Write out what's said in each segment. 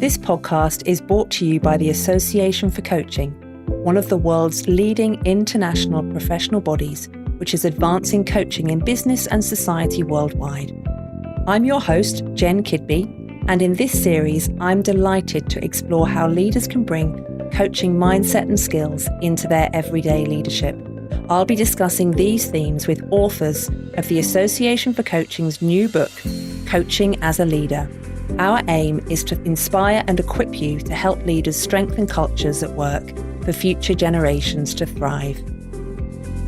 This podcast is brought to you by the Association for Coaching, one of the world's leading international professional bodies, which is advancing coaching in business and society worldwide. I'm your host, Jen Kidby, and in this series, I'm delighted to explore how leaders can bring coaching mindset and skills into their everyday leadership. I'll be discussing these themes with authors of the Association for Coaching's new book, Coaching as a Leader. Our aim is to inspire and equip you to help leaders strengthen cultures at work for future generations to thrive.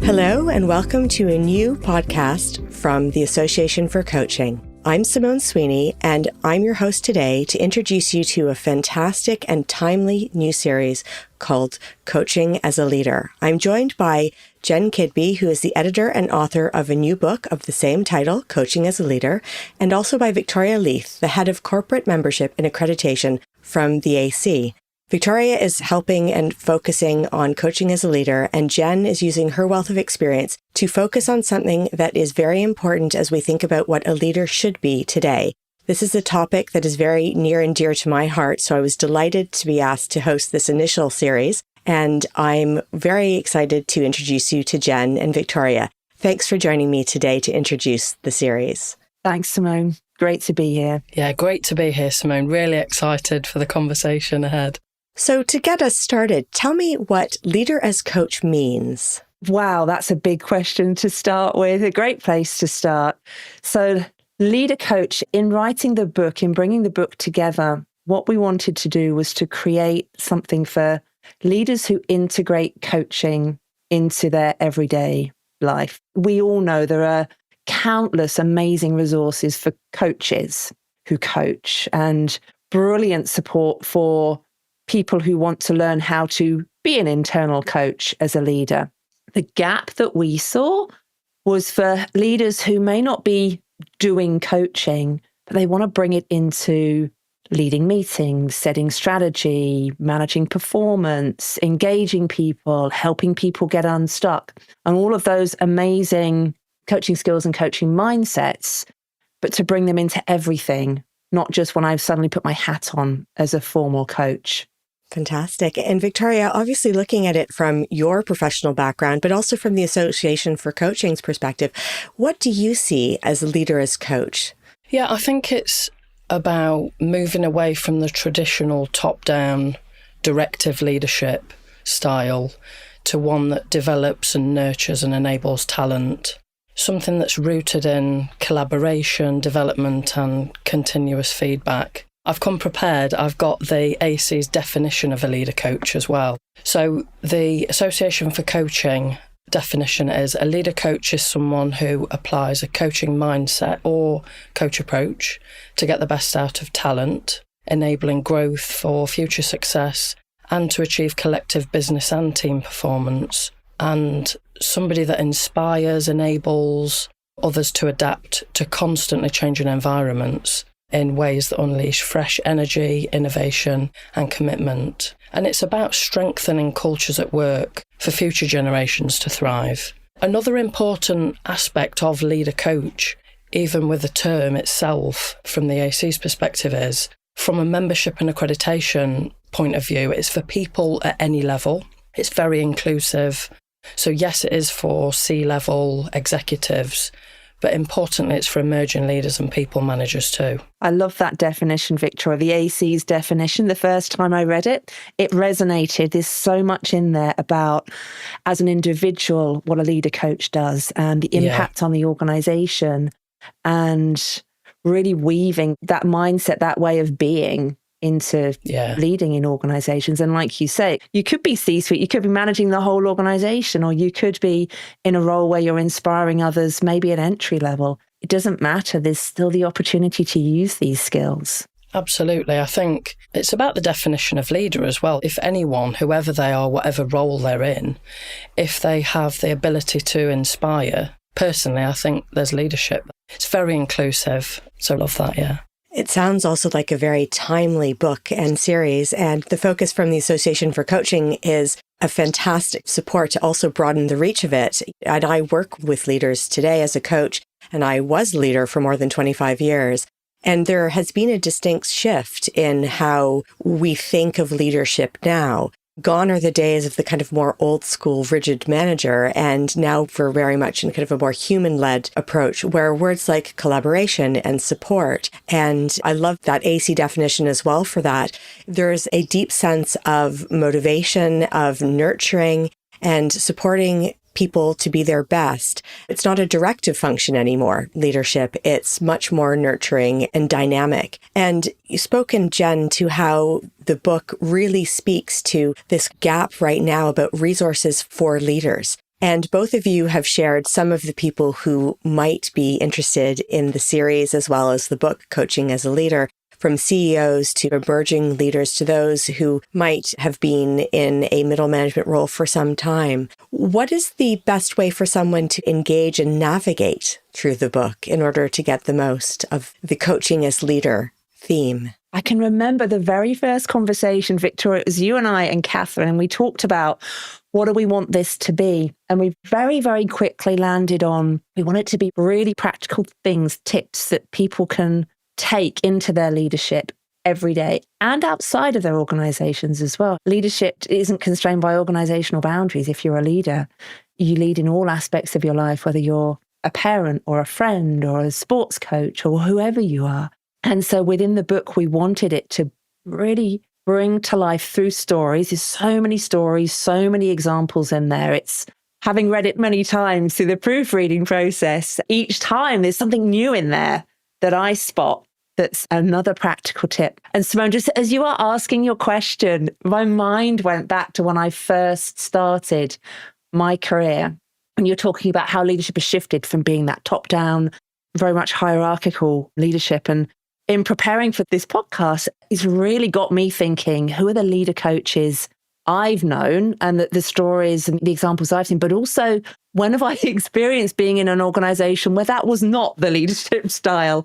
Hello, and welcome to a new podcast from the Association for Coaching. I'm Simone Sweeney, and I'm your host today to introduce you to a fantastic and timely new series called Coaching as a Leader. I'm joined by Jen Kidby, who is the editor and author of a new book of the same title, Coaching as a Leader, and also by Victoria Leith, the head of corporate membership and accreditation from the AC. Victoria is helping and focusing on coaching as a leader, and Jen is using her wealth of experience to focus on something that is very important as we think about what a leader should be today. This is a topic that is very near and dear to my heart, so I was delighted to be asked to host this initial series, and I'm very excited to introduce you to Jen and Victoria. Thanks for joining me today to introduce the series. Thanks, Simone. Great to be here. Yeah, great to be here, Simone. Really excited for the conversation ahead. So to get us started, tell me what leader as coach means. Wow, that's a big question to start with. A great place to start. So leader coach, in writing the book, in bringing the book together, what we wanted to do was to create something for leaders who integrate coaching into their everyday life. We all know there are countless amazing resources for coaches who coach and brilliant support for people who want to learn how to be an internal coach as a leader. The gap that we saw was for leaders who may not be doing coaching, but they want to bring it into leading meetings, setting strategy, managing performance, engaging people, helping people get unstuck, and all of those amazing coaching skills and coaching mindsets, but to bring them into everything, not just when I've suddenly put my hat on as a formal coach. Fantastic. And Victoria, obviously looking at it from your professional background, but also from the Association for Coaching's perspective, what do you see as a leader as coach? Yeah, I think it's about moving away from the traditional top-down directive leadership style to one that develops and nurtures and enables talent. Something that's rooted in collaboration, development and continuous feedback. I've come prepared. I've got the AC's definition of a leader coach as well. So the Association for Coaching definition is a leader coach is someone who applies a coaching mindset or coach approach to get the best out of talent, enabling growth for future success and to achieve collective business and team performance, and somebody that inspires, enables others to adapt to constantly changing environments in ways that unleash fresh energy, innovation and commitment. And it's about strengthening cultures at work for future generations to thrive. Another important aspect of leader coach, even with the term itself from the AC's perspective, is from a membership and accreditation point of view, it's for people at any level. It's very inclusive. So yes, it is for C-level executives, but importantly, it's for emerging leaders and people managers too. I love that definition, Victoria, the AC's definition. The first time I read it, it resonated. There's so much in there about, as an individual, what a leader coach does and the impact on the organisation, and really weaving that mindset, that way of being into leading in organizations. And like you say, you could be C-suite, you could be managing the whole organization, or you could be in a role where you're inspiring others, maybe at entry level. It doesn't matter. There's still the opportunity to use these skills. Absolutely. I think it's about the definition of leader as well. If anyone, whoever they are, whatever role they're in, if they have the ability to inspire, personally, I think there's leadership. It's very inclusive. So I love that, yeah. It sounds also like a very timely book and series, and the focus from the Association for Coaching is a fantastic support to also broaden the reach of it. And I work with leaders today as a coach, and I was a leader for more than 25 years. And there has been a distinct shift in how we think of leadership now. Gone are the days of the kind of more old school rigid manager, and now we're very much in kind of a more human-led approach where words like collaboration and support, and I love that AC definition as well for that. There's a deep sense of motivation, of nurturing and supporting people to be their best. It's not a directive function anymore, leadership. It's much more nurturing and dynamic. And you spoke in, Jen, to how the book really speaks to this gap right now about resources for leaders. And both of you have shared some of the people who might be interested in the series as well as the book, Coaching as a Leader, from CEOs to emerging leaders to those who might have been in a middle management role for some time. What is the best way for someone to engage and navigate through the book in order to get the most of the coaching as leader theme? I can remember the very first conversation, Victoria, it was you and I and Catherine, and we talked about what do we want this to be? And we very, very quickly landed on, we want it to be really practical things, tips that people can take into their leadership every day and outside of their organizations as well. Leadership isn't constrained by organizational boundaries. If you're a leader, you lead in all aspects of your life, whether you're a parent or a friend or a sports coach or whoever you are. And so within the book, we wanted it to really bring to life through stories. There's so many stories, so many examples in there. It's having read it many times through the proofreading process. Each time there's something new in there that I spot. That's another practical tip. And Simone, just as you are asking your question, my mind went back to when I first started my career. And you're talking about how leadership has shifted from being that top-down, very much hierarchical leadership. And in preparing for this podcast, it's really got me thinking, who are the leader coaches I've known and the stories and the examples I've seen, but also when have I experienced being in an organization where that was not the leadership style?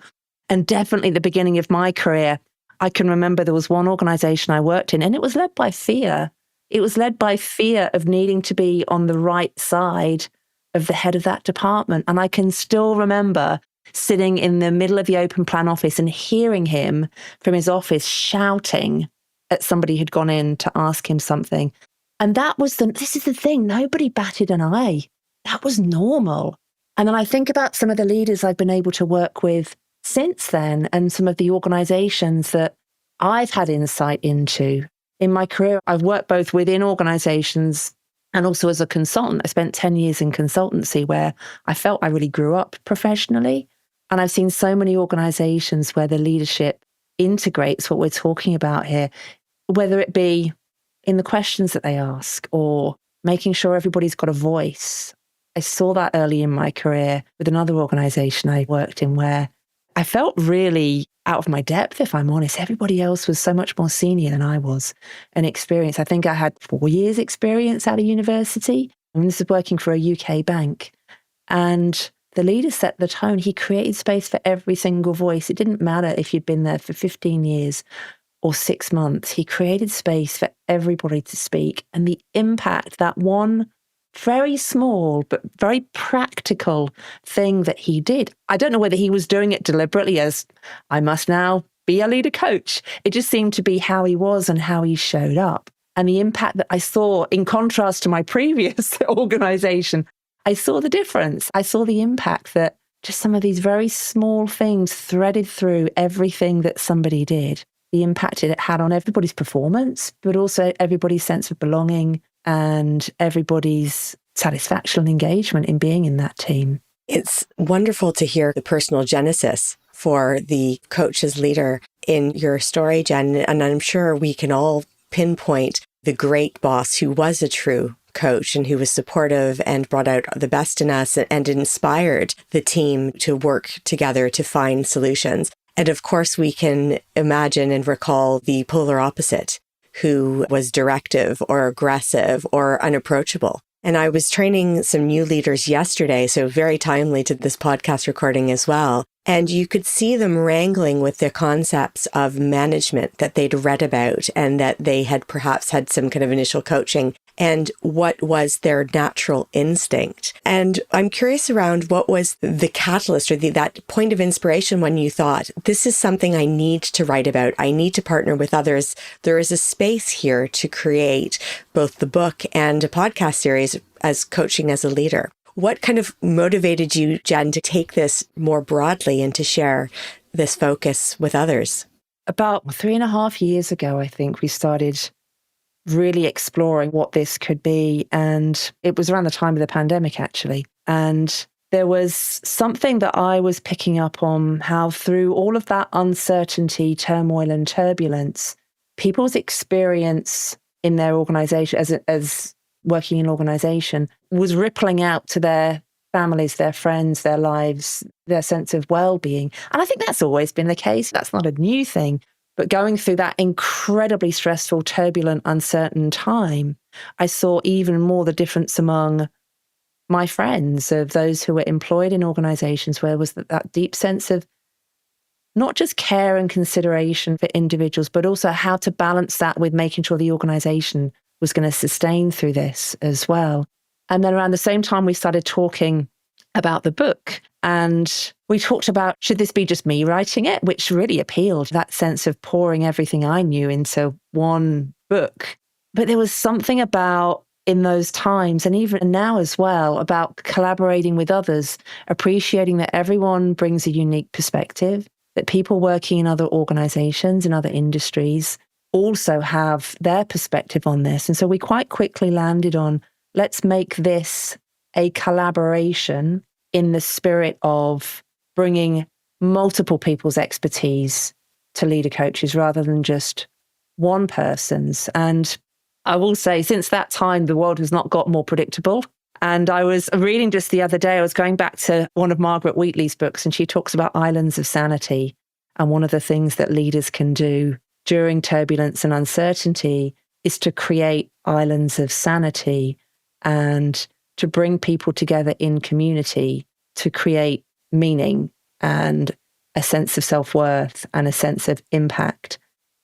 And definitely the beginning of my career, I can remember there was one organization I worked in and it was led by fear. It was led by fear of needing to be on the right side of the head of that department. And I can still remember sitting in the middle of the open plan office and hearing him from his office shouting at somebody who'd gone in to ask him something. And this is the thing, nobody batted an eye. That was normal. And then I think about some of the leaders I've been able to work with since then and some of the organizations that I've had insight into. In my career, I've worked both within organizations and also as a consultant. I spent 10 years in consultancy where I felt I really grew up professionally. And I've seen so many organizations where the leadership integrates what we're talking about here, whether it be in the questions that they ask or making sure everybody's got a voice. I saw that early in my career with another organization I worked in where I felt really out of my depth, if I'm honest. Everybody else was so much more senior than I was and experienced. I think I had 4 years experience out of university. And this is working for a UK bank. And the leader set the tone. He created space for every single voice. It didn't matter if you'd been there for 15 years or 6 months. He created space for everybody to speak. And the impact that one very small but very practical thing that he did. I don't know whether he was doing it deliberately as I must now be a leader coach. It just seemed to be how he was and how he showed up. And the impact that I saw in contrast to my previous organization, I saw the difference. I saw the impact that just some of these very small things threaded through everything that somebody did. The impact it had on everybody's performance, but also everybody's sense of belonging and everybody's satisfaction and engagement in being in that team. It's wonderful to hear the personal genesis for the coach as leader in your story, Jen. And I'm sure we can all pinpoint the great boss who was a true coach and who was supportive and brought out the best in us and inspired the team to work together to find solutions. And of course, we can imagine and recall the polar opposite, who was directive or aggressive or unapproachable. And I was training some new leaders yesterday, so very timely to this podcast recording as well. And you could see them wrangling with the concepts of management that they'd read about and that they had perhaps had some kind of initial coaching and what was their natural instinct. And I'm curious around what was the catalyst or that point of inspiration when you thought, this is something I need to write about. I need to partner with others. There is a space here to create both the book and a podcast series as coaching as a leader. What kind of motivated you, Jen, to take this more broadly and to share this focus with others? About 3.5 years ago, I think we started really exploring what this could be. And it was around the time of the pandemic, actually. And there was something that I was picking up on, how through all of that uncertainty, turmoil and turbulence, people's experience in their organization as working in organization was rippling out to their families, their friends, their lives, their sense of well-being. And I think that's always been the case. That's not a new thing. But going through that incredibly stressful, turbulent, uncertain time, I saw even more the difference among my friends, of those who were employed in organizations, where was that deep sense of not just care and consideration for individuals, but also how to balance that with making sure the organization was going to sustain through this as well. And then around the same time, we started talking about the book. And we talked about, should this be just me writing it? Which really appealed, that sense of pouring everything I knew into one book. But there was something about, in those times, and even now as well, about collaborating with others, appreciating that everyone brings a unique perspective, that people working in other organizations, in other industries, also have their perspective on this. And so we quite quickly landed on, let's make this a collaboration in the spirit of bringing multiple people's expertise to leader coaches rather than just one person's. And I will say, since that time, the world has not got more predictable. And I was reading just the other day, I was going back to one of Margaret Wheatley's books, and she talks about islands of sanity. And one of the things that leaders can do during turbulence and uncertainty is to create islands of sanity and to bring people together in community to create meaning and a sense of self-worth and a sense of impact.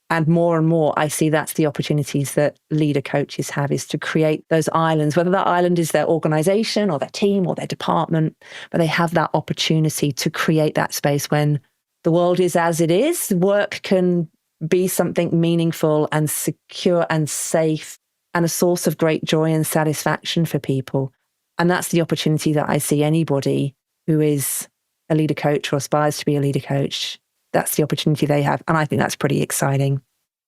And more, I see that's the opportunities that leader coaches have, is to create those islands, whether that island is their organization or their team or their department, but they have that opportunity to create that space when the world is as it is. Work can be something meaningful and secure and safe and a source of great joy and satisfaction for people. And that's the opportunity that I see anybody who is a leader coach or aspires to be a leader coach. That's the opportunity they have. And I think that's pretty exciting.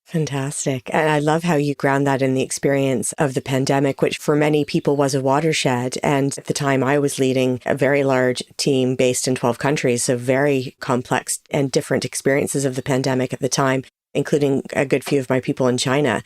Fantastic. And I love how you ground that in the experience of the pandemic, which for many people was a watershed. And at the time I was leading a very large team based in 12 countries, so very complex and different experiences of the pandemic at the time, including a good few of my people in China.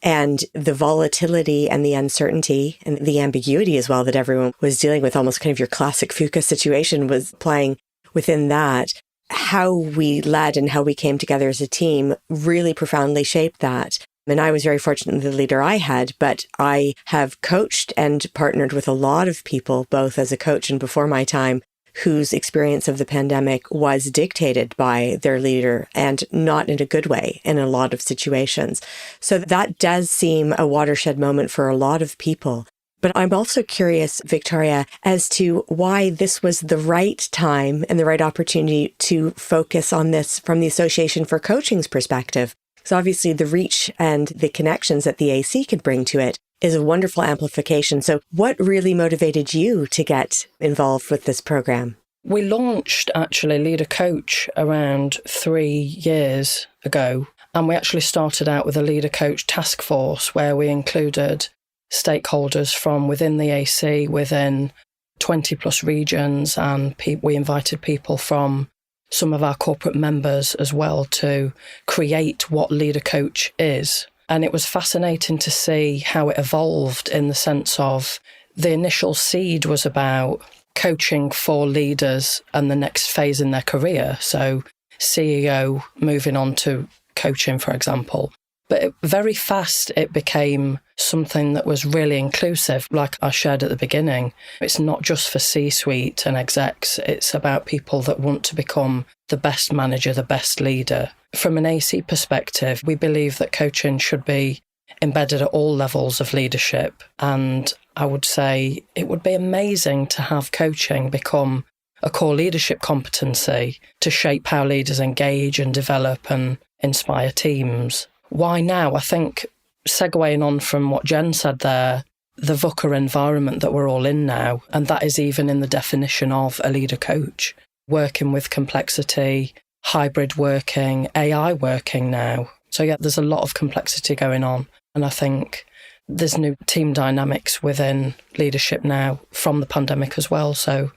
And the volatility and the uncertainty and the ambiguity as well that everyone was dealing with, almost kind of your classic FUCA situation, was playing within that. How we led and how we came together as a team really profoundly shaped that. And I was very fortunate in the leader I had, but I have coached and partnered with a lot of people, both as a coach and before my time, whose experience of the pandemic was dictated by their leader, and not in a good way in a lot of situations. So that does seem a watershed moment for a lot of people. But I'm also curious, Victoria, as to why this was the right time and the right opportunity to focus on this from the Association for Coaching's perspective. Because obviously the reach and the connections that the AC could bring to it is a wonderful amplification. So what really motivated you to get involved with this program? We launched actually Leader Coach around 3 years ago. And we actually started out with a Leader Coach task force where we included stakeholders from within the AC, within 20 plus regions, and we invited people from some of our corporate members as well to create what Leader Coach is. And it was fascinating to see how it evolved, in the sense of the initial seed was about coaching for leaders and the next phase in their career. So CEO moving on to coaching, for example. But very fast, it became something that was really inclusive, like I shared at the beginning. It's not just for C-suite and execs. It's about people that want to become the best manager, the best leader. From an AC perspective, we believe that coaching should be embedded at all levels of leadership. And I would say it would be amazing to have coaching become a core leadership competency to shape how leaders engage and develop and inspire teams. Why now? I think, segueing on from what Jen said there, the VUCA environment that we're all in now, and that is even in the definition of a leader coach, working with complexity, hybrid working, AI working now. So yeah, there's a lot of complexity going on. And I think there's new team dynamics within leadership now from the pandemic as well. So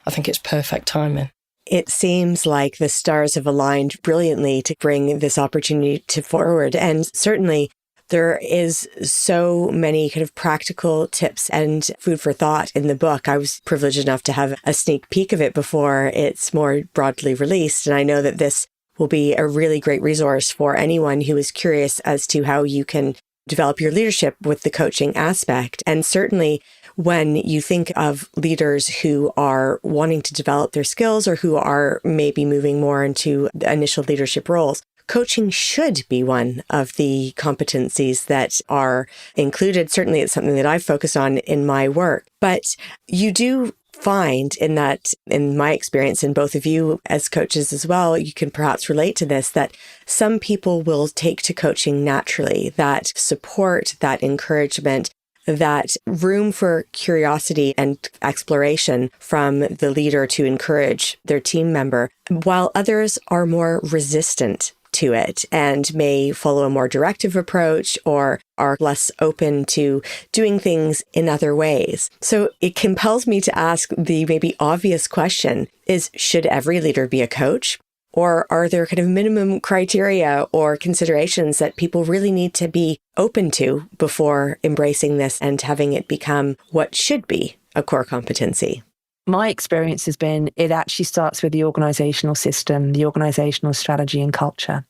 I think it's perfect timing. It seems like the stars have aligned brilliantly to bring this opportunity to forward. And certainly there is so many kind of practical tips and food for thought in the book. I was privileged enough to have a sneak peek of it before it's more broadly released. And I know that this will be a really great resource for anyone who is curious as to how you can develop your leadership with the coaching aspect. And certainly when you think of leaders who are wanting to develop their skills or who are maybe moving more into initial leadership roles, coaching should be one of the competencies that are included. Certainly, it's something that I focus on in my work. But you do find in that, in my experience, and both of you as coaches as well, you can perhaps relate to this, that some people will take to coaching naturally, that support, that encouragement, that room for curiosity and exploration from the leader to encourage their team member, while others are more resistant to it and may follow a more directive approach or are less open to doing things in other ways. So it compels me to ask the maybe obvious question is, should every leader be a coach? Or are there kind of minimum criteria or considerations that people really need to be open to before embracing this and having it become what should be a core competency? My experience has been it actually starts with the organizational system, the organizational strategy and culture.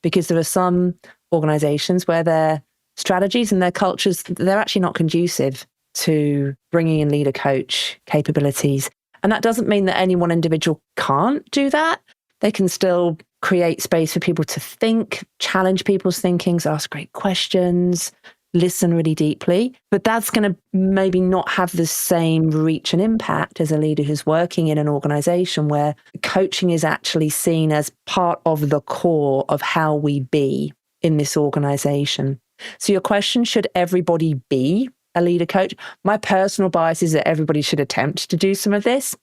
Because there are some organizations where their strategies and their cultures, they're actually not conducive to bringing in leader coach capabilities. And that doesn't mean that any one individual can't do that. They can still create space for people to think, challenge people's thinkings, ask great questions, listen really deeply. But that's going to maybe not have the same reach and impact as a leader who's working in an organization where coaching is actually seen as part of the core of how we be in this organization. So your question, should everybody be a leader coach? My personal bias is that everybody should attempt to do some of this.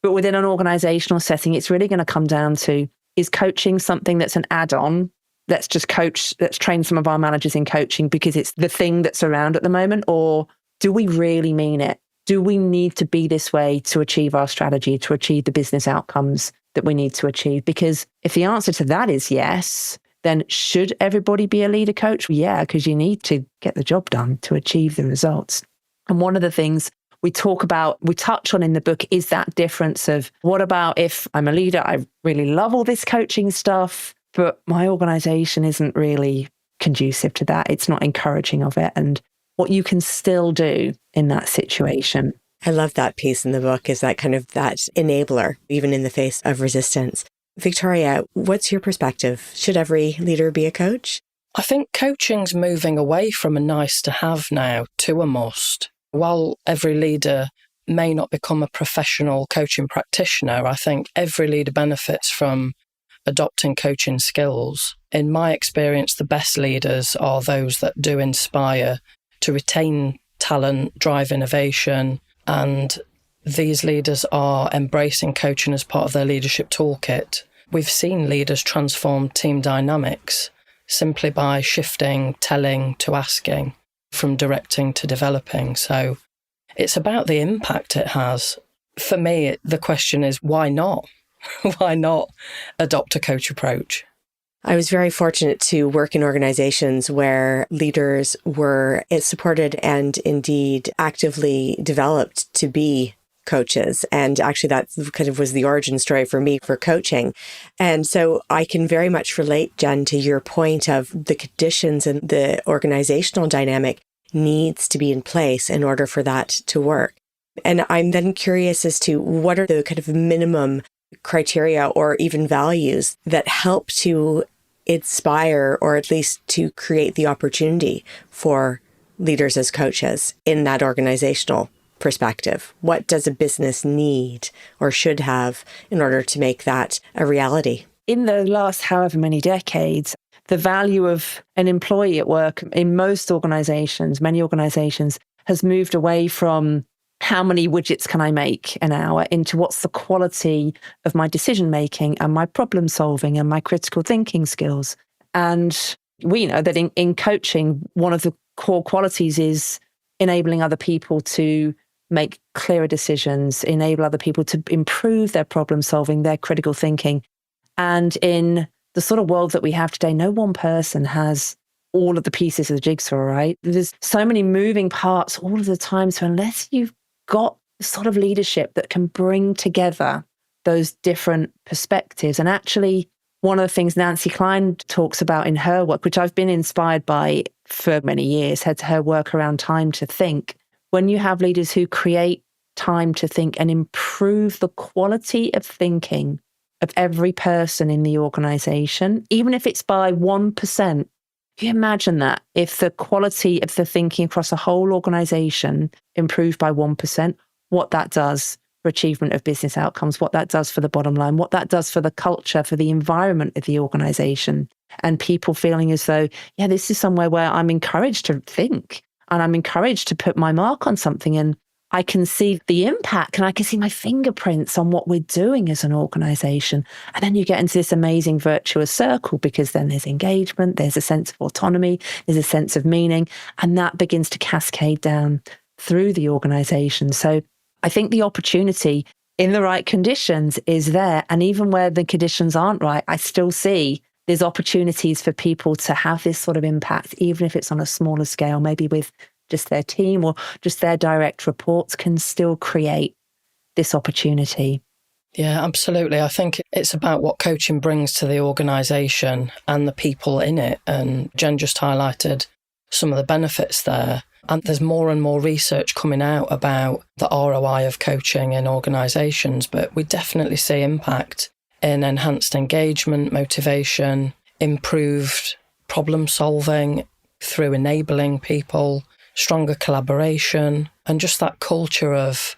But within an organizational setting, it's really going to come down to, is coaching something that's an add-on? Let's just coach, let's train some of our managers in coaching because it's the thing that's around at the moment. Or do we really mean it? Do we need to be this way to achieve our strategy, to achieve the business outcomes that we need to achieve? Because if the answer to that is yes, then should everybody be a leader coach? Yeah, because you need to get the job done to achieve the results. And one of the things we touch on in the book is that difference of, what about if I'm a leader, I really love all this coaching stuff, but my organization isn't really conducive to that. It's not encouraging of it. And what you can still do in that situation. I love that piece in the book, is that kind of that enabler, even in the face of resistance. Victoria, what's your perspective? Should every leader be a coach? I think coaching's moving away from a nice to have now to a must. While every leader may not become a professional coaching practitioner, I think every leader benefits from adopting coaching skills. In my experience, the best leaders are those that do inspire to retain talent, drive innovation, and these leaders are embracing coaching as part of their leadership toolkit. We've seen leaders transform team dynamics simply by shifting telling to asking, from directing to developing. So it's about the impact it has. For me, the question is, why not? Why not adopt a coach approach? I was very fortunate to work in organizations where leaders were supported and indeed actively developed to be coaches. And actually that kind of was the origin story for me for coaching. And so I can very much relate, Jen, to your point of the conditions and the organizational dynamic needs to be in place in order for that to work. And I'm then curious as to what are the kind of minimum criteria or even values that help to inspire or at least to create the opportunity for leaders as coaches in that organizational perspective? What does a business need or should have in order to make that a reality? In the last however many decades, the value of an employee at work in most organizations, many organizations, has moved away from how many widgets can I make an hour into what's the quality of my decision making and my problem solving and my critical thinking skills. And we know that in coaching, one of the core qualities is enabling other people to make clearer decisions, enable other people to improve their problem solving, their critical thinking. And in the sort of world that we have today, no one person has all of the pieces of the jigsaw, right? There's so many moving parts all of the time. So unless you've got the sort of leadership that can bring together those different perspectives, and actually one of the things Nancy Klein talks about in her work, which I've been inspired by for many years, had her work around time to think. When you have leaders who create time to think and improve the quality of thinking of every person in the organization, even if it's by 1%, can you imagine that if the quality of the thinking across a whole organization improved by 1%, what that does for achievement of business outcomes, what that does for the bottom line, what that does for the culture, for the environment of the organization, and people feeling as though, yeah, this is somewhere where I'm encouraged to think and I'm encouraged to put my mark on something, and I can see the impact and I can see my fingerprints on what we're doing as an organization. And then you get into this amazing virtuous circle, because then there's engagement, there's a sense of autonomy, there's a sense of meaning, and that begins to cascade down through the organization. So I think the opportunity in the right conditions is there. And even where the conditions aren't right, I still see there's opportunities for people to have this sort of impact, even if it's on a smaller scale, maybe with just their team or just their direct reports, can still create this opportunity. Yeah, absolutely. I think it's about what coaching brings to the organisation and the people in it. And Jen just highlighted some of the benefits there. And there's more and more research coming out about the ROI of coaching in organisations, but we definitely see impact in enhanced engagement, motivation, improved problem solving through enabling people, stronger collaboration, and just that culture of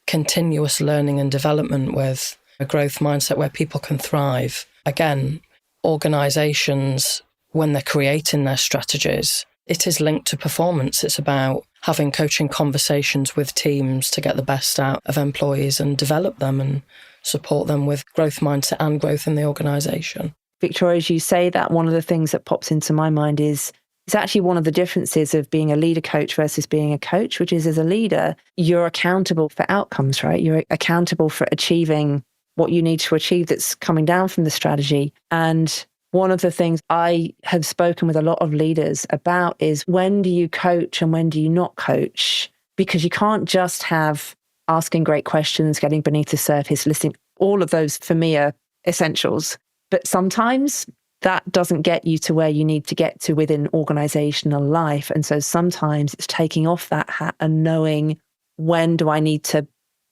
continuous learning and development with a growth mindset where people can thrive. Again, organisations, when they're creating their strategies, it is linked to performance. It's about having coaching conversations with teams to get the best out of employees and develop them and support them with growth mindset and growth in the organisation. Victoria, as you say that, one of the things that pops into my mind is it's actually one of the differences of being a leader coach versus being a coach, which is, as a leader, you're accountable for outcomes, right? You're accountable for achieving what you need to achieve that's coming down from the strategy. And one of the things I have spoken with a lot of leaders about is, when do you coach and when do you not coach? Because you can't just have asking great questions, getting beneath the surface, listening. All of those for me are essentials. But sometimes that doesn't get you to where you need to get to within organizational life. And so sometimes it's taking off that hat and knowing, when do I need to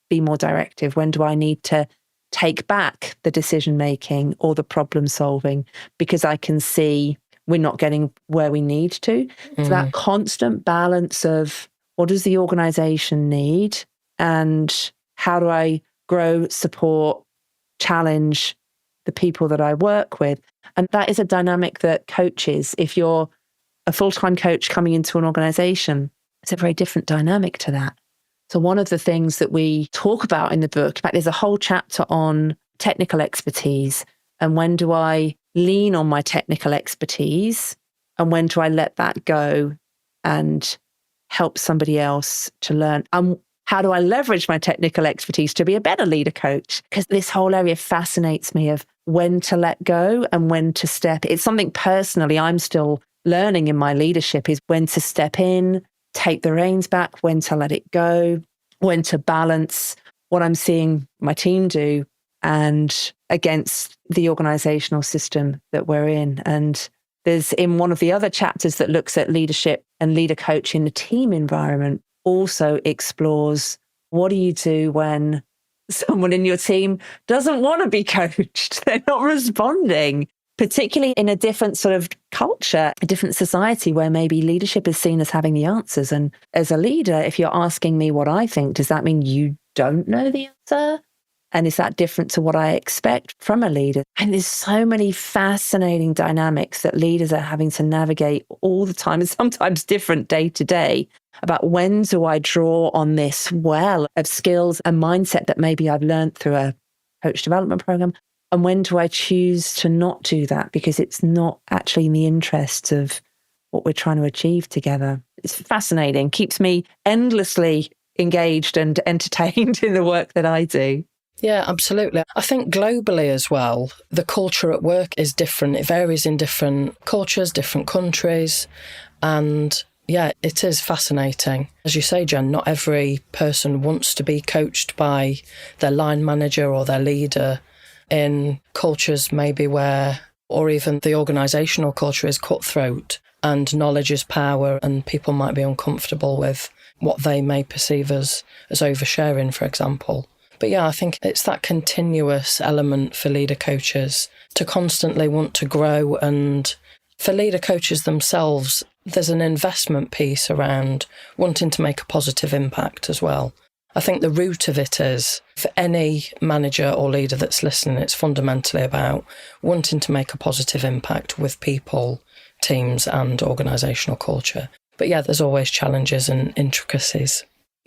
be more directive? When do I need to take back the decision making or the problem solving, because I can see we're not getting where we need to. So that constant balance of, what does the organization need and how do I grow, support, challenge the people that I work with? And that is a dynamic that coaches, if you're a full-time coach coming into an organization, it's a very different dynamic to that. So one of the things that we talk about in the book, in fact, there's a whole chapter on technical expertise, and when do I lean on my technical expertise and when do I let that go and help somebody else to learn? And how do I leverage my technical expertise to be a better leader coach? Because this whole area fascinates me, of when to let go and when to step. It's something personally I'm still learning in my leadership, is when to step in, take the reins back, when to let it go, when to balance what I'm seeing my team do and against the organizational system that we're in. And there's, in one of the other chapters that looks at leadership and leader coach in the team environment, also explores, what do you do when someone in your team doesn't want to be coached? They're not responding. particularly in a different sort of culture, a different society where maybe leadership is seen as having the answers. And as a leader, if you're asking me what I think, does that mean you don't know the answer? And is that different to what I expect from a leader? And there's so many fascinating dynamics that leaders are having to navigate all the time, and sometimes different day to day, about when do I draw on this well of skills and mindset that maybe I've learned through a coach development program, and when do I choose to not do that because it's not actually in the interests of what we're trying to achieve together. It's fascinating, keeps me endlessly engaged and entertained in the work that I do. Yeah, absolutely. I think globally as well, the culture at work is different. It varies in different cultures, different countries. And yeah, it is fascinating. As you say, Jen, not every person wants to be coached by their line manager or their leader in cultures maybe where, or even the organisational culture is cutthroat and knowledge is power, and people might be uncomfortable with what they may perceive as oversharing, for example. But yeah, I think it's that continuous element for leader coaches to constantly want to grow. And for leader coaches themselves, there's an investment piece around wanting to make a positive impact as well. I think the root of it is, for any manager or leader that's listening, it's fundamentally about wanting to make a positive impact with people, teams and organisational culture. But yeah, there's always challenges and intricacies.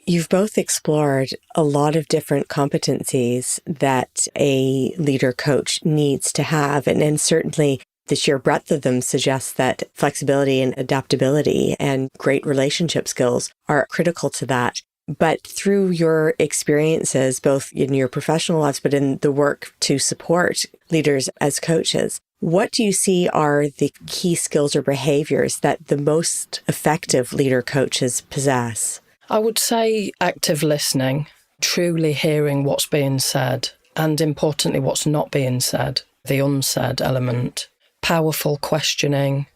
You've both explored a lot of different competencies that a leader coach needs to have. And certainly the sheer breadth of them suggests that flexibility and adaptability and great relationship skills are critical to that. But through your experiences, both in your professional lives, but in the work to support leaders as coaches, what do you see are the key skills or behaviors that the most effective leader coaches possess? I would say active listening, truly hearing what's being said, and importantly, what's not being said, the unsaid element, powerful questioning,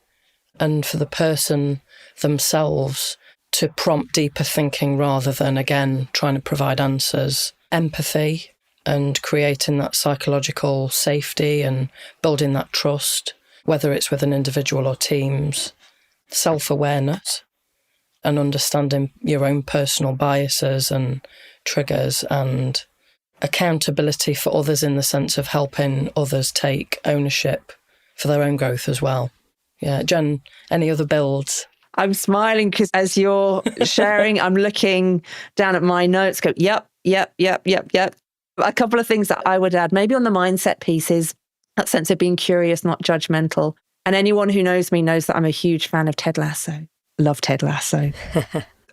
and for the person themselves to prompt deeper thinking rather than, again, trying to provide answers, empathy and creating that psychological safety and building that trust, whether it's with an individual or teams, self-awareness, and understanding your own personal biases and triggers, and accountability for others in the sense of helping others take ownership for their own growth as well. Yeah, Jen, any other builds? I'm smiling because as you're sharing, I'm looking down at my notes, go, yep. A couple of things that I would add, maybe on the mindset piece, is that sense of being curious, not judgmental. And anyone who knows me knows that I'm a huge fan of Ted Lasso. Love Ted Lasso.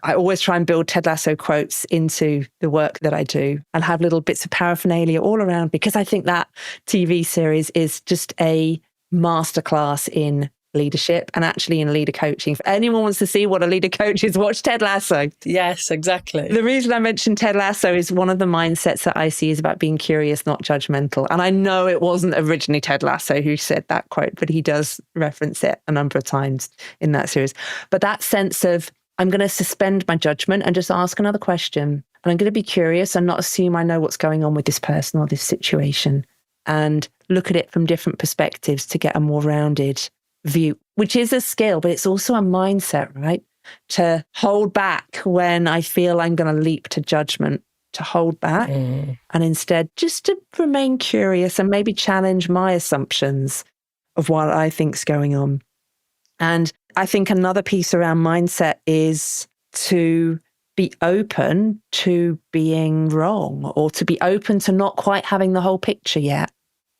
I always try and build Ted Lasso quotes into the work that I do and have little bits of paraphernalia all around, because I think that TV series is just a masterclass in leadership and actually in leader coaching. If anyone wants to see what a leader coach is, watch Ted Lasso. Yes, exactly. The reason I mentioned Ted Lasso is one of the mindsets that I see is about being curious, not judgmental. And I know it wasn't originally Ted Lasso who said that quote, but he does reference it a number of times in that series. But that sense of, I'm going to suspend my judgment and just ask another question. And I'm going to be curious and not assume I know what's going on with this person or this situation, and look at it from different perspectives to get a more rounded view, which is a skill, but it's also a mindset, right? To hold back when I feel I'm going to leap to judgment, to hold back and instead just to remain curious and maybe challenge my assumptions of what I think's going on. And I think another piece around mindset is to be open to being wrong, or to be open to not quite having the whole picture yet,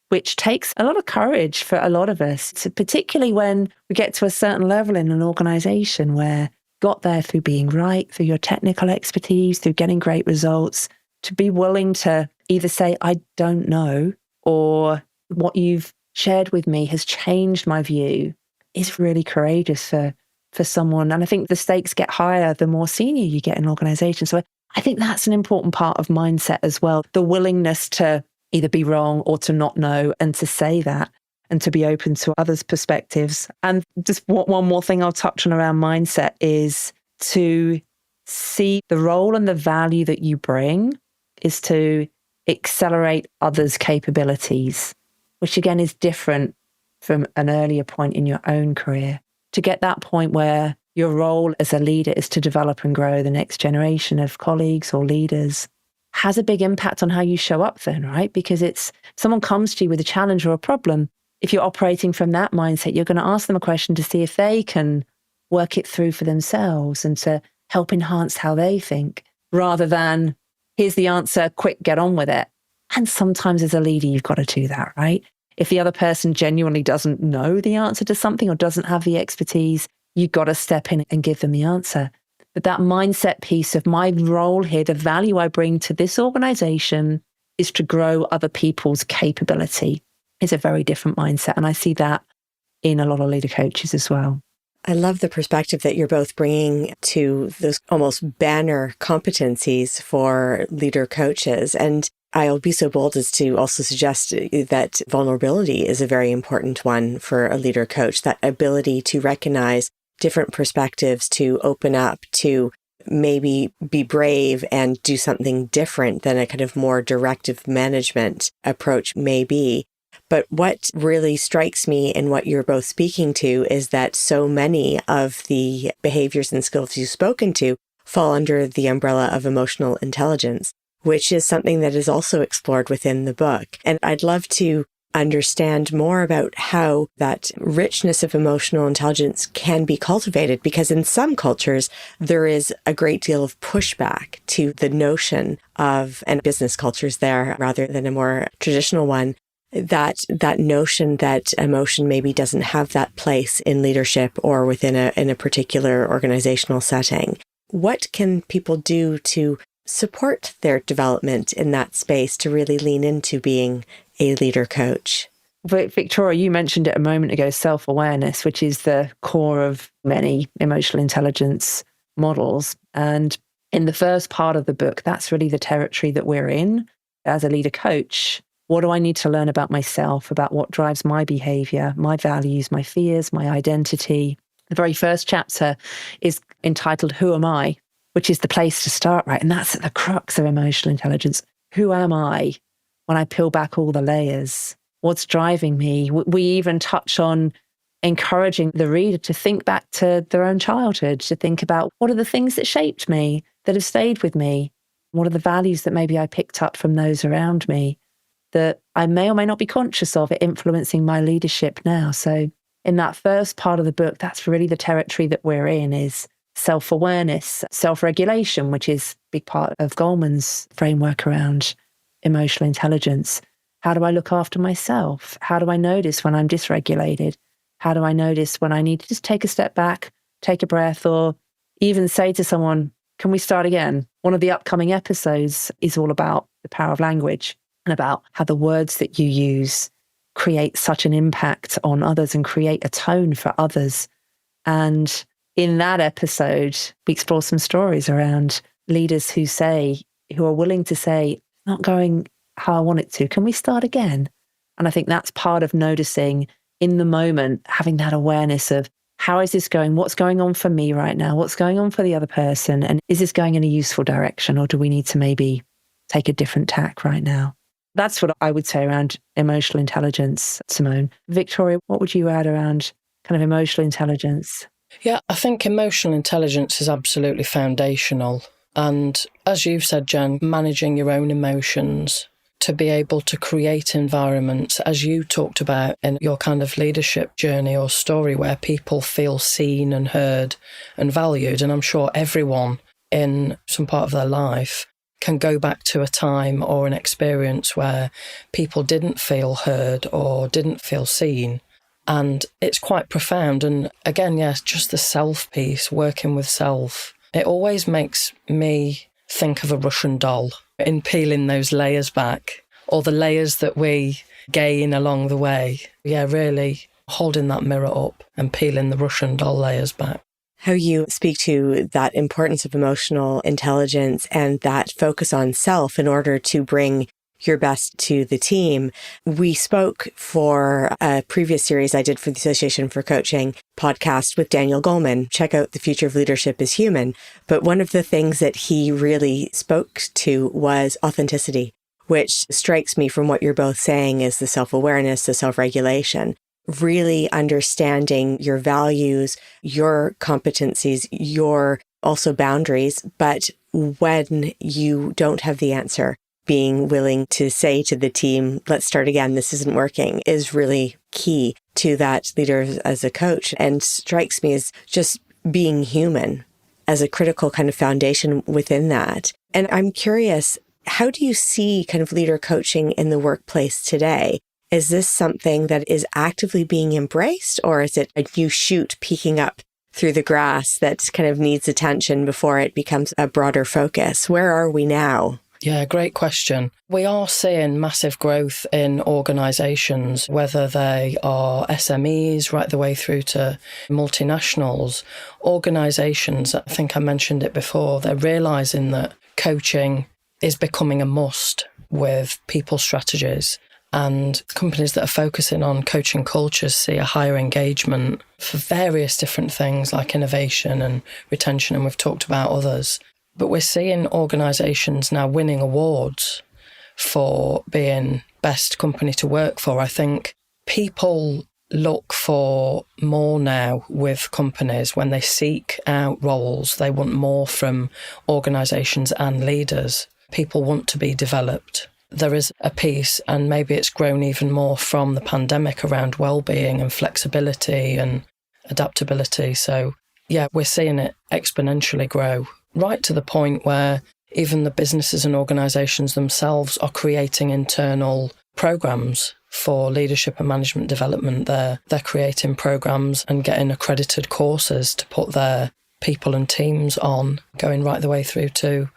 which takes a lot of courage for a lot of us, particularly when we get to a certain level in an organization where got there through being right, through your technical expertise, through getting great results, to be willing to either say, I don't know, or what you've shared with me has changed my view, is really courageous for someone. And I think the stakes get higher the more senior you get in organizations. So I think that's an important part of mindset as well. The willingness to either be wrong or to not know, and to say that, and to be open to others' perspectives. And just one more thing I'll touch on around mindset is to see the role and the value that you bring is to accelerate others' capabilities, which again is different from an earlier point in your own career to get that point where your role as a leader is to develop and grow the next generation of colleagues or leaders has a big impact on how you show up then, right? Because it's someone comes to you with a challenge or a problem. If you're operating from that mindset, you're going to ask them a question to see if they can work it through for themselves and to help enhance how they think, rather than here's the answer, quick, get on with it. And sometimes as a leader, you've got to do that, right? If the other person genuinely doesn't know the answer to something or doesn't have the expertise, you've got to step in and give them the answer. But that mindset piece of my role here, the value I bring to this organization is to grow other people's capability, is a very different mindset. And I see that in a lot of leader coaches as well. I love the perspective that you're both bringing to those almost banner competencies for leader coaches. And I'll be so bold as to also suggest that vulnerability is a very important one for a leader coach, that ability to recognize different perspectives, to open up, to maybe be brave and do something different than a kind of more directive management approach may be. But what really strikes me in what you're both speaking to is that so many of the behaviors and skills you've spoken to fall under the umbrella of emotional intelligence, which is something that is also explored within the book. And I'd love to understand more about how that richness of emotional intelligence can be cultivated, because in some cultures, there is a great deal of pushback to the notion of, and business cultures there rather than a more traditional one, that notion that emotion maybe doesn't have that place in leadership or within a particular organizational setting. What can people do to support their development in that space to really lean into being a leader coach? Victoria, you mentioned it a moment ago, self-awareness, which is the core of many emotional intelligence models. And in the first part of the book, that's really the territory that we're in as a leader coach. What do I need to learn about myself, about what drives my behavior, my values, my fears, my identity? The very first chapter is entitled, Who Am I? Which is the place to start, right? And that's at the crux of emotional intelligence. Who am I when I peel back all the layers? What's driving me? We even touch on encouraging the reader to think back to their own childhood, to think about what are the things that shaped me, that have stayed with me? What are the values that maybe I picked up from those around me that I may or may not be conscious of it influencing my leadership now? So in that first part of the book, that's really the territory that we're in, is self-awareness, self-regulation, which is a big part of Goleman's framework around emotional intelligence. How do I look after myself? How do I notice when I'm dysregulated? How do I notice when I need to just take a step back, take a breath, or even say to someone, can we start again? One of the upcoming episodes is all about the power of language and about how the words that you use create such an impact on others and create a tone for others. And in that episode, we explore some stories around leaders who are willing to say, not going how I want it to. Can we start again? And I think that's part of noticing in the moment, having that awareness of how is this going? What's going on for me right now? What's going on for the other person? And is this going in a useful direction, or do we need to maybe take a different tack right now? That's what I would say around emotional intelligence, Simone. Victoria, what would you add around kind of emotional intelligence? Yeah, I think emotional intelligence is absolutely foundational. And as you've said, Jen, managing your own emotions to be able to create environments, as you talked about in your kind of leadership journey or story, where people feel seen and heard and valued. And I'm sure everyone in some part of their life can go back to a time or an experience where people didn't feel heard or didn't feel seen. And it's quite profound. And again, yes, just the self piece, working with self. It always makes me think of a Russian doll in peeling those layers back, or the layers that we gain along the way. Yeah, really holding that mirror up and peeling the Russian doll layers back. How you speak to that importance of emotional intelligence and that focus on self in order to bring your best to the team. We spoke for a previous series I did for the Association for Coaching podcast with Daniel Goleman. Check out The Future of Leadership is Human. But one of the things that he really spoke to was authenticity, which strikes me from what you're both saying is the self-awareness, the self-regulation. really understanding your values, your competencies, your also boundaries, but when you don't have the answer, being willing to say to the team, let's start again, this isn't working, is really key to that leader as a coach, and strikes me as just being human as a critical kind of foundation within that. And I'm curious, how do you see kind of leader coaching in the workplace today? Is this something that is actively being embraced, or is it a new shoot peeking up through the grass that kind of needs attention before it becomes a broader focus? Where are we now? Yeah, great question. We are seeing massive growth in organisations, whether they are SMEs right the way through to multinationals. Organisations, I think I mentioned it before, they're realising that coaching is becoming a must with people strategies. And companies that are focusing on coaching cultures see a higher engagement for various different things like innovation and retention, and we've talked about others. But we're seeing organisations now winning awards for being best company to work for. I think people look for more now with companies when they seek out roles. They want more from organisations and leaders. People want to be developed. There is a piece, and maybe it's grown even more from the pandemic, around well-being and flexibility and adaptability. So, yeah, we're seeing it exponentially grow, right to the point where even the businesses and organisations themselves are creating internal programmes for leadership and management development. They're creating programmes and getting accredited courses to put their people and teams on, going right the way through to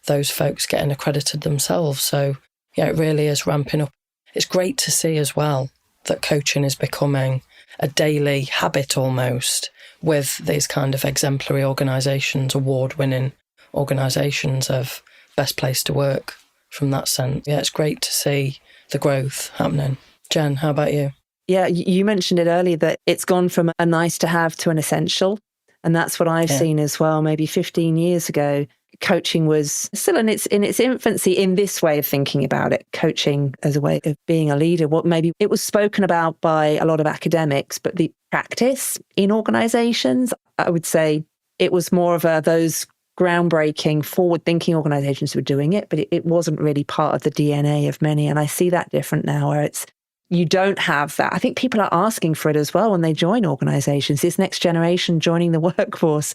those folks getting accredited themselves. So, yeah, it really is ramping up. It's great to see as well that coaching is becoming a daily habit almost, with these kind of exemplary organisations, award-winning organisations of best place to work from that sense. Yeah, it's great to see the growth happening. Jen, how about you? Yeah, you mentioned it earlier that it's gone from a nice to have to an essential. And that's what I've seen as well. Maybe 15 years ago, coaching was still in its infancy in this way of thinking about it, coaching as a way of being a leader. What maybe it was spoken about by a lot of academics, but the practice in organizations, I would say it was more of those groundbreaking, forward-thinking organizations were doing it, but it wasn't really part of the DNA of many. And I see that different now, where you don't have that. I think people are asking for it as well when they join organizations. This next generation joining the workforce,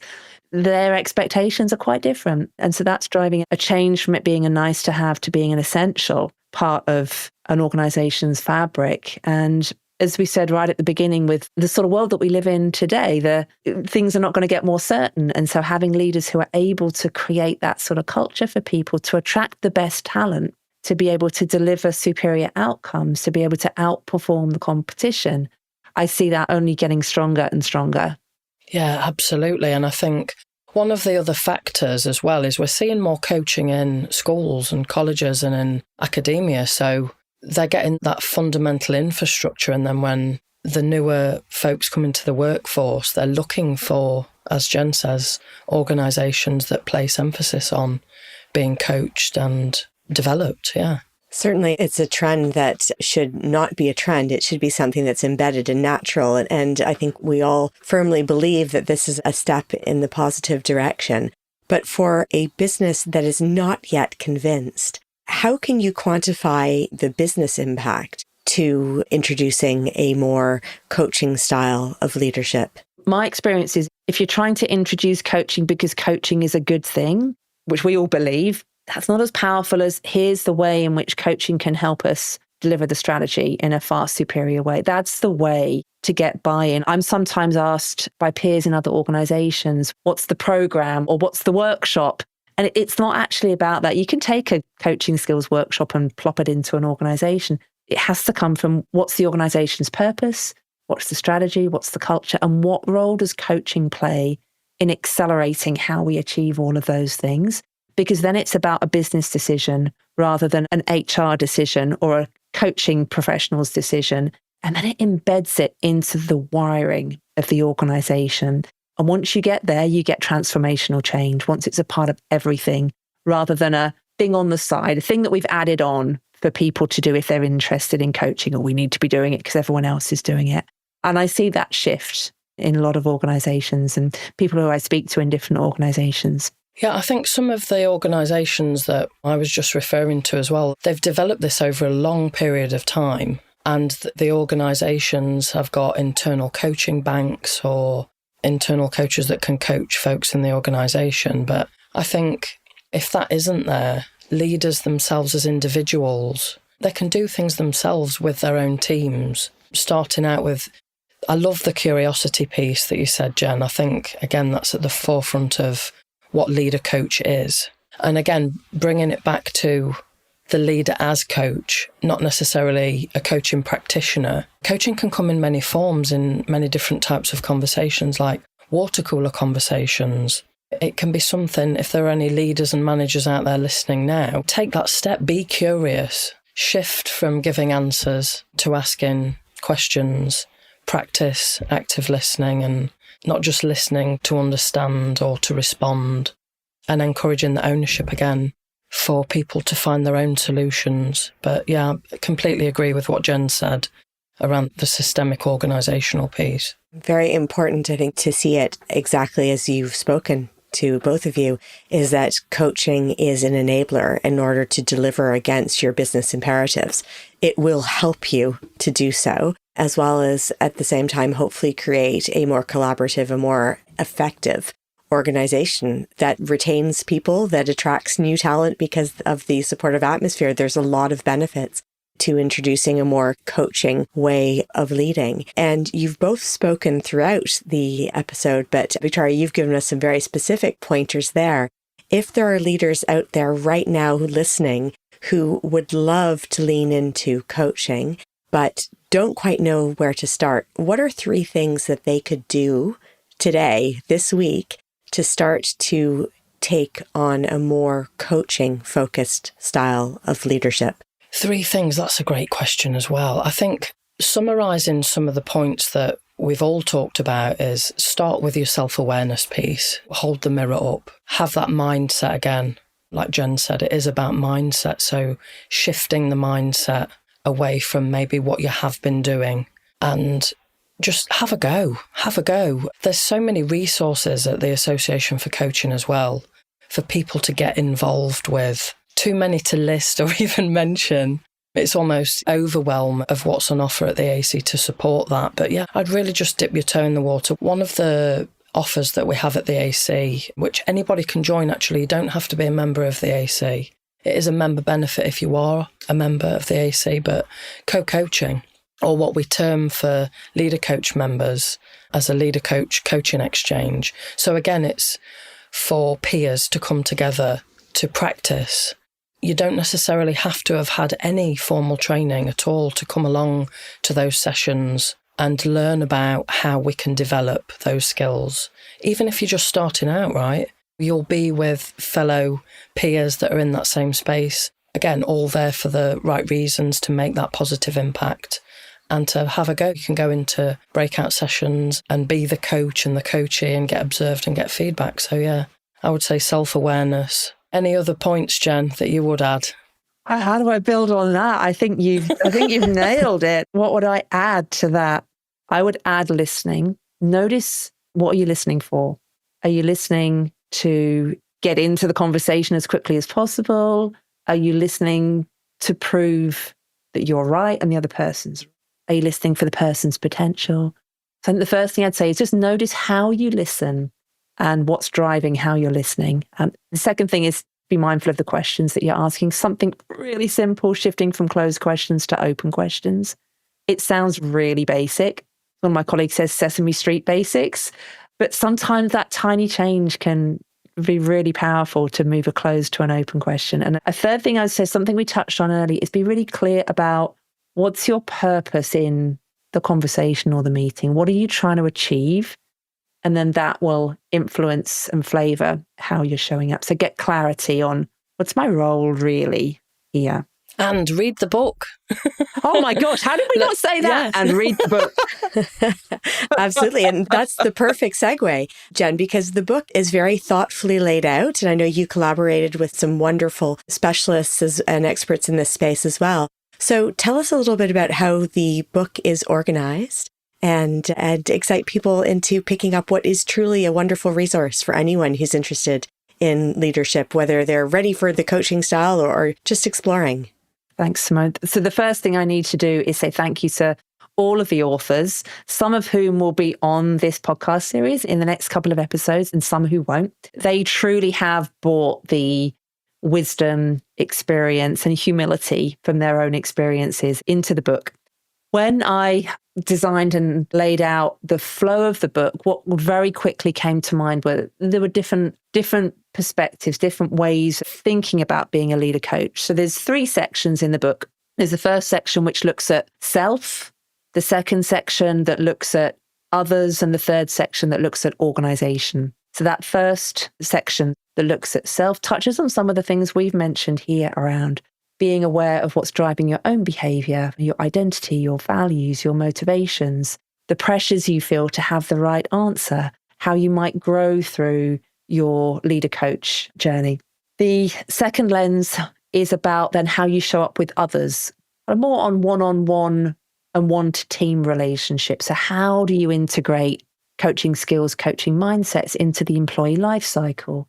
their expectations are quite different. And so that's driving a change from it being a nice to have to being an essential part of an organization's fabric. And as we said right at the beginning, with the sort of world that we live in today, things are not going to get more certain. And so having leaders who are able to create that sort of culture for people, to attract the best talent, to be able to deliver superior outcomes, to be able to outperform the competition, I see that only getting stronger and stronger. Yeah, absolutely. And I think one of the other factors as well is we're seeing more coaching in schools and colleges and in academia. So they're getting that fundamental infrastructure. And then when the newer folks come into the workforce, they're looking for, as Jen says, organisations that place emphasis on being coached and developed. Yeah. Certainly, it's a trend that should not be a trend. It should be something that's embedded and natural. And I think we all firmly believe that this is a step in the positive direction. But for a business that is not yet convinced, how can you quantify the business impact to introducing a more coaching style of leadership? My experience is if you're trying to introduce coaching because coaching is a good thing, which we all believe, that's not as powerful as here's the way in which coaching can help us deliver the strategy in a far superior way. That's the way to get buy-in. I'm sometimes asked by peers in other organizations, what's the program or what's the workshop? And it's not actually about that. You can take a coaching skills workshop and plop it into an organization. It has to come from what's the organization's purpose, what's the strategy, what's the culture, and what role does coaching play in accelerating how we achieve all of those things? Because then it's about a business decision rather than an HR decision or a coaching professional's decision. And then it embeds it into the wiring of the organization. And once you get there, you get transformational change once it's a part of everything rather than a thing on the side, a thing that we've added on for people to do if they're interested in coaching or we need to be doing it because everyone else is doing it. And I see that shift in a lot of organizations and people who I speak to in different organizations. Yeah, I think some of the organisations that I was just referring to as well, they've developed this over a long period of time. And the organisations have got internal coaching banks or internal coaches that can coach folks in the organisation. But I think if that isn't there, leaders themselves as individuals, they can do things themselves with their own teams. Starting out with, I love the curiosity piece that you said, Jen. I think, again, that's at the forefront of what leader coach is. And again, bringing it back to the leader as coach, not necessarily a coaching practitioner. Coaching can come in many forms, in many different types of conversations, like water cooler conversations. It can be something, if there are any leaders and managers out there listening now, take that step, be curious, shift from giving answers to asking questions, practice active listening and not just listening to understand or to respond, and encouraging the ownership again for people to find their own solutions. But yeah, I completely agree with what Jen said around the systemic organisational piece. Very important, I think, to see it exactly as you've spoken to both of you, is that coaching is an enabler in order to deliver against your business imperatives. It will help you to do so, as well as at the same time, hopefully create a more collaborative, a more effective organization that retains people, that attracts new talent because of the supportive atmosphere. There's a lot of benefits to introducing a more coaching way of leading. And you've both spoken throughout the episode, but Victoria, you've given us some very specific pointers there. If there are leaders out there right now listening who would love to lean into coaching, but don't quite know where to start, what are 3 things that they could do today, this week, to start to take on a more coaching-focused style of leadership? 3 things, that's a great question as well. I think summarising some of the points that we've all talked about is start with your self-awareness piece, hold the mirror up, have that mindset again. Like Jen said, it is about mindset. So shifting the mindset away from maybe what you have been doing and just have a go. There's so many resources at the Association for Coaching as well for people to get involved with. Too many to list or even mention. It's almost overwhelm of what's on offer at the AC to support that. But yeah, I'd really just dip your toe in the water. One of the offers that we have at the AC, which anybody can join actually, you don't have to be a member of the AC. It is a member benefit if you are a member of the AC, but co-coaching, or what we term for leader coach members as a leader coach coaching exchange. So again, it's for peers to come together to practice. You don't necessarily have to have had any formal training at all to come along to those sessions and learn about how we can develop those skills. Even if you're just starting out, right? You'll be with fellow peers that are in that same space. Again, all there for the right reasons to make that positive impact and to have a go. You can go into breakout sessions and be the coach and the coachee and get observed and get feedback. So yeah, I would say self-awareness. Any other points, Jen, that you would add? How do I build on that? I think you've nailed it. What would I add to that? I would add listening. Notice, what are you listening for? Are you listening to get into the conversation as quickly as possible? Are you listening to prove that you're right and the other person's right? Are you listening for the person's potential? So I think the first thing I'd say is just notice how you listen and what's driving how you're listening. And the second thing is be mindful of the questions that you're asking. Something really simple, shifting from closed questions to open questions. It sounds really basic. One of my colleagues says Sesame Street basics, but sometimes that tiny change can be really powerful to move a closed to an open question. And a third thing I'd say, something we touched on earlier, is be really clear about what's your purpose in the conversation or the meeting. What are you trying to achieve? And then that will influence and flavour how you're showing up. So get clarity on what's my role really here. And read the book. Oh my gosh, how did we not say that? Yes. And read the book. Absolutely. And that's the perfect segue, Jen, because the book is very thoughtfully laid out. And I know you collaborated with some wonderful specialists and experts in this space as well. So tell us a little bit about how the book is organized and excite people into picking up what is truly a wonderful resource for anyone who's interested in leadership, whether they're ready for the coaching style or just exploring. Thanks, Simone. So the first thing I need to do is say thank you to all of the authors, some of whom will be on this podcast series in the next couple of episodes and some who won't. They truly have brought the wisdom, experience, and humility from their own experiences into the book. When I designed and laid out the flow of the book, what very quickly came to mind were there were different perspectives, different ways of thinking about being a leader coach. So there's 3 sections in the book. There's the first section which looks at self, the second section that looks at others, and the third section that looks at organization. So that first section that looks at self touches on some of the things we've mentioned here around being aware of what's driving your own behavior, your identity, your values, your motivations, the pressures you feel to have the right answer, how you might grow through your leader coach journey. The second lens is about then how you show up with others, more on one-on-one and one-to-team relationships. So how do you integrate coaching skills, coaching mindsets into the employee life cycle?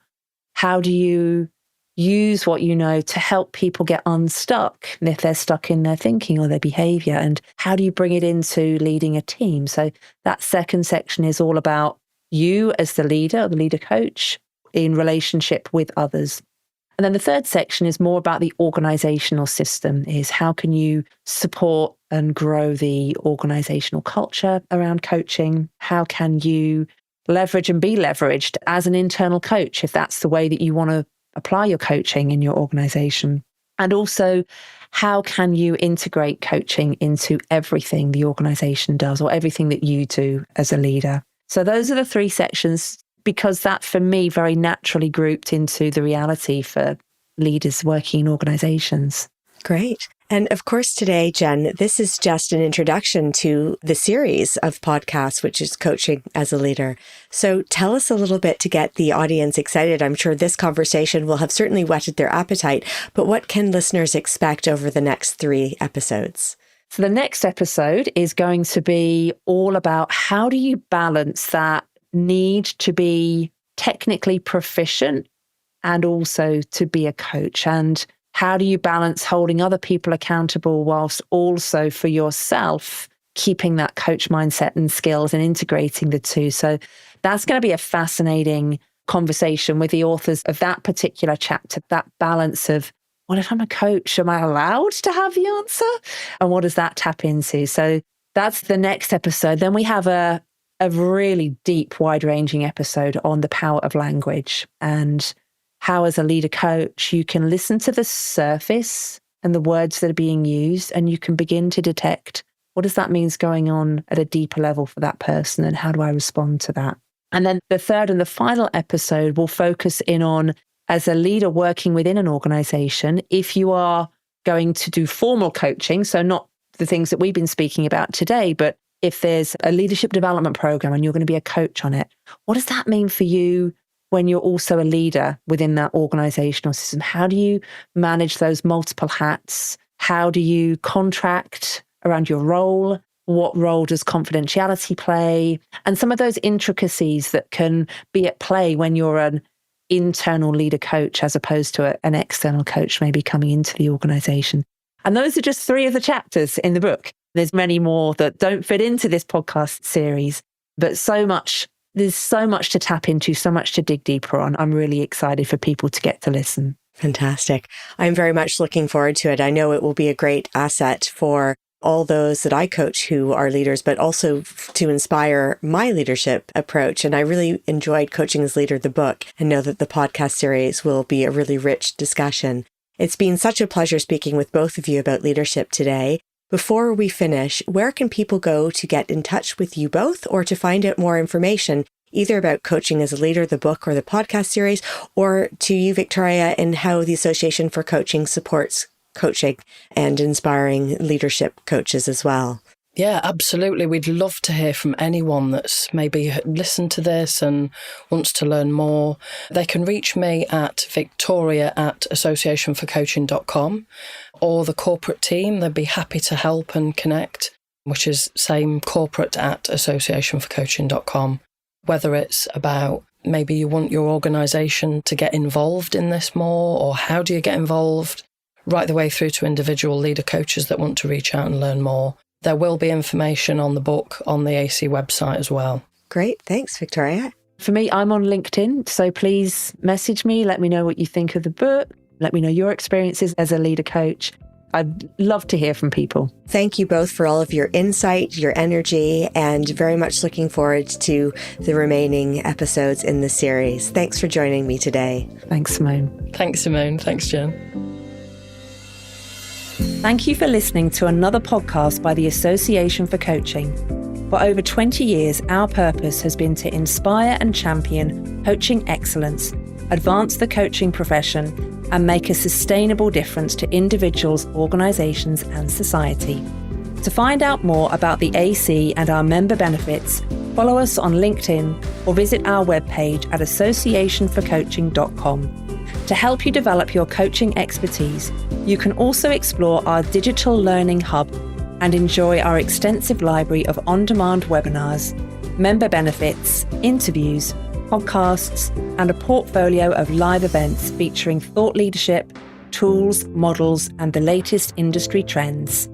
How do you use what you know to help people get unstuck if they're stuck in their thinking or their behavior? And how do you bring it into leading a team? So that second section is all about you as the leader or the leader coach in relationship with others. And then the third section is more about the organizational system, is how can you support and grow the organizational culture around coaching? How can you leverage and be leveraged as an internal coach if that's the way that you want to apply your coaching in your organization? And also, how can you integrate coaching into everything the organization does or everything that you do as a leader? So those are the 3 sections, because that for me very naturally grouped into the reality for leaders working in organizations. Great. And of course, today, Jen, this is just an introduction to the series of podcasts, which is Coaching as a Leader. So tell us a little bit to get the audience excited. I'm sure this conversation will have certainly whetted their appetite, but what can listeners expect over the next 3 episodes? So the next episode is going to be all about how do you balance that need to be technically proficient and also to be a coach, and how do you balance holding other people accountable whilst also for yourself keeping that coach mindset and skills and integrating the two. So that's going to be a fascinating conversation with the authors of that particular chapter, that balance of, what if I'm a coach? Am I allowed to have the answer? And what does that tap into? So that's the next episode. Then we have a really deep, wide-ranging episode on the power of language and how, as a leader coach, you can listen to the surface and the words that are being used, and you can begin to detect, what does that mean is going on at a deeper level for that person, and how do I respond to that? And then the third and the final episode will focus in on, as a leader working within an organization, if you are going to do formal coaching, so not the things that we've been speaking about today, but if there's a leadership development program and you're going to be a coach on it, what does that mean for you when you're also a leader within that organizational system? How do you manage those multiple hats? How do you contract around your role? What role does confidentiality play? And some of those intricacies that can be at play when you're an internal leader coach as opposed to an external coach maybe coming into the organization. And those are just 3 of the chapters in the book. There's many more that don't fit into this podcast series, but there's so much to tap into, so much to dig deeper on. I'm really excited for people to get to listen. Fantastic. I'm very much looking forward to it. I know it will be a great asset for all those that I coach who are leaders, but also to inspire my leadership approach. And I really enjoyed Coaching as Leader, the book, and know that the podcast series will be a really rich discussion. It's been such a pleasure speaking with both of you about leadership today. Before we finish, where can people go to get in touch with you both or to find out more information, either about Coaching as a Leader, the book or the podcast series, or to you, Victoria, and how the Association for Coaching supports coaching and inspiring leadership coaches as well? Yeah, absolutely. We'd love to hear from anyone that's maybe listened to this and wants to learn more. They can reach me at victoria@associationforcoaching.com, or the corporate team. They'd be happy to help and connect. which is same corporate@associationforcoaching.com. Whether it's about maybe you want your organisation to get involved in this more, or how do you get involved, right the way through to individual leader coaches that want to reach out and learn more. There will be information on the book on the AC website as well. Great. Thanks, Victoria. For me, I'm on LinkedIn, so please message me. Let me know what you think of the book. Let me know your experiences as a leader coach. I'd love to hear from people. Thank you both for all of your insight, your energy, and very much looking forward to the remaining episodes in the series. Thanks for joining me today. Thanks, Simone. Thanks, Simone. Thanks, Jen. Thank you for listening to another podcast by the Association for Coaching. For over 20 years, our purpose has been to inspire and champion coaching excellence, advance the coaching profession, and make a sustainable difference to individuals, organisations, and society. To find out more about the AC and our member benefits, follow us on LinkedIn or visit our webpage at associationforcoaching.com. To help you develop your coaching expertise, you can also explore our digital learning hub and enjoy our extensive library of on-demand webinars, member benefits, interviews, podcasts, and a portfolio of live events featuring thought leadership, tools, models, and the latest industry trends.